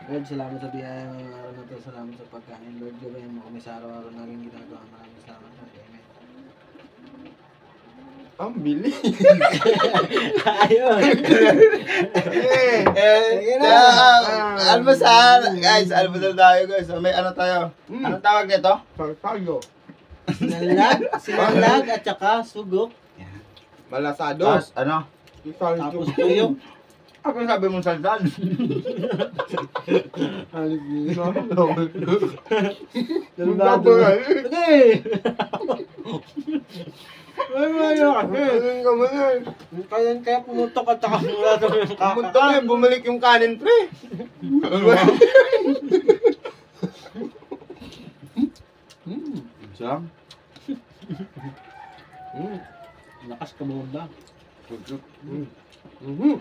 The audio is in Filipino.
Lord, salamat sa biyaya ngayong araw na ito. Salamat sa pagkain. Lord, gabayan mo kami sa araw-araw namin ginagawa. Maraming salamat. Amen. Ang bilis. Ayun. Almusal! Guys, almusal tayo guys. So, may ano tayo? Anong tawag nito? Sartado. Sinalag at saka sugok. Malasado. Tapos, ano? Tapos tuyo. Ako sabi mong salsal. Halit niyo. Salsado. Okay. Kaya pumutok at saka mula sa mga Pumunta na yun, bumalik yung kanin, pre. Sarap. Lakas ka mo ba? Mhm.